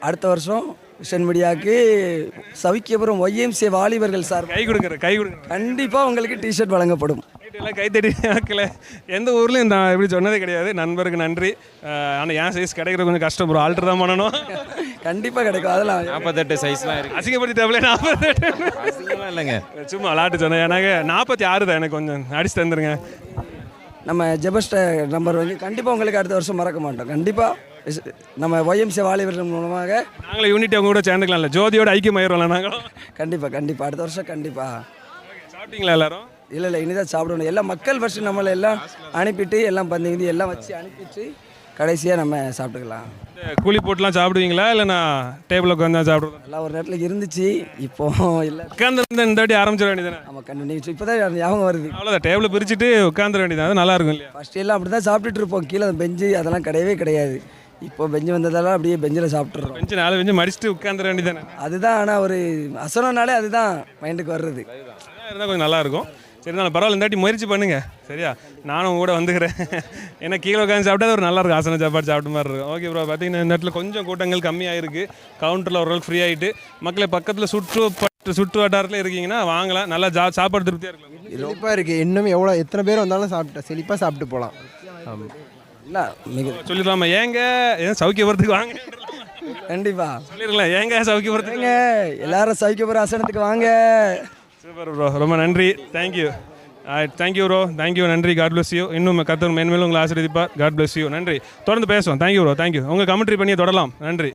அடுத்த வருஷம் விஷன் மீடியாவுக்கு சவிக்கபுரம் ஒய்எம்சி வாலிபர்கள் சார் கை கொடுங்க கண்டிப்பாக உங்களுக்கு டிஷர்ட் வழங்கப்படும். எல்லாம் கைத்தடி ஆக்கல எந்த ஊர்லேயும் நான் இப்படி சொன்னதே கிடையாது. நண்பருக்கு நன்றி. ஆனால் என் சைஸ் கிடைக்கிற கொஞ்சம் கஷ்டம் ப்ரோ, ஆல்ட்ரு தான் பண்ணணும். கண்டிப்பாக கிடைக்கும். அதெல்லாம் 48 சைஸ்லாம் இருக்குது. அசிங்கப்படுத்திட்டாப்ல 48 அசிங்கமாக இல்லைங்க, சும்மா விளாட்டு சொன்னேன். எனக்கு 46 தான், எனக்கு கொஞ்சம் அடிச்சு தந்துருங்க. நம்ம ஜெபஸ்ட நம்பர் வந்து கண்டிப்பாக உங்களுக்கு அடுத்த வருஷம் மறக்க மாட்டோம். கண்டிப்பாக நம்ம ஒய்எம்சி வாலிபர்கள் மூலமாக நாங்களும் யூனிட்டி அவங்க கூட சேர்ந்துக்கலாம்ல, ஜோதியோட ஐக்கியமாயிரோம்ல நாங்களும். கண்டிப்பாக அடுத்த வருஷம் கண்டிப்பாக. சாப்பிட்டீங்களா எல்லாரும்? இல்லை இனிதான் சாப்பிடணும். எல்லாம் மக்கள் ஃபஸ்ட்டு நம்மளை எல்லாம் அனுப்பிட்டு எல்லாம் பந்திங்க எல்லாம் வச்சு அனுப்பிட்டு கடைசியாக நம்ம சாப்பிட்டுக்கலாம். கூலி போட்டுலாம் சாப்பிடுவீங்களா இல்லை நான் டேபிள் உட்காந்து தான் சாப்பிடுவேன்? எல்லாம் ஒரு நேரத்தில் இருந்துச்சு, இப்போ இல்லை. உட்காந்து இந்த வாட்டி ஆரம்பிச்சிட வேண்டியதானே? நம்ம கண்டிப்பாக இப்போ தான் ஞாபகம் வருது. அவ்வளோதான், டேபிளை பிரிச்சுட்டு உட்காந்துட வேண்டியது, அது நல்லா இருக்கும் இல்லையா? ஃபஸ்ட்டு எல்லாம் அப்படி தான் சாப்பிட்டுட்டு இருப்போம். கீழே பெஞ்சு அதெல்லாம் கிடையவே கிடையாது. இப்போ பெஞ்சு வந்ததெல்லாம் அப்படியே பெஞ்சில் சாப்பிட்றோம். பெஞ்சு 4 பெஞ்சு மடிச்சுட்டு உட்காந்துட வேண்டியதானே? அதுதான். ஆனால் ஒரு அசனம்னாலே அதுதான் மைண்டுக்கு வர்றது. இருந்தால் கொஞ்சம் நல்லாயிருக்கும். சரி, நான் பரவாயில்ல, இந்த வாட்டி முயற்சி பண்ணுங்க சரியா? நானும் கூட வந்துக்கிறேன். ஏன்னா கீழே உட்காந்து சாப்பிட்டா ஒரு நல்லாயிருக்கும், ஆசன சாப்பாடு சாப்பிட்ட மாதிரி இருக்கும். ஓகே ப்ரோ, பார்த்தீங்கன்னா இந்த இடத்துல கொஞ்சம் கூட்டங்கள் கம்மியாக இருக்குது. கவுண்டரில் ஓரளவுக்கு ஃப்ரீ ஆகிட்டு மக்களை பக்கத்தில் சுற்று வட்டாரத்தில் இருக்கீங்கன்னா வாங்கலாம். நல்லா சாப்பாடு திருப்தியாக இருக்கலாம். செழிப்பாக இருக்குது. இன்னும் எத்தனை பேர் வந்தாலும் செழிப்பாக சாப்பிட்டு போகலாம். ஆமாம், இல்லை மிக சொல்லிடலாமா? ஏன் சௌக்கியபுரத்துக்கு வாங்க கண்டிப்பாக சொல்லிடலாம். ஏங்க சௌக்கியபுரத்துக்கு எல்லாரும் சௌக்கியபுரம் ஆசனத்துக்கு வாங்க. சூப்பர் ப்ரோ, ரொம்ப நன்றி. தேங்க்யூ ப்ரோ, தேங்க்யூ, நன்றி. God bless you. இன்னும் கத்தர் மேன்மேலும் உங்களை ஆசீர்வதிப்பார். God bless you. நன்றி. தொடர்ந்து பேசுவோம். Thank you bro, thank you. உங்கள் கமெண்ட்ரி பண்ணி தொடரலாம். நன்றி.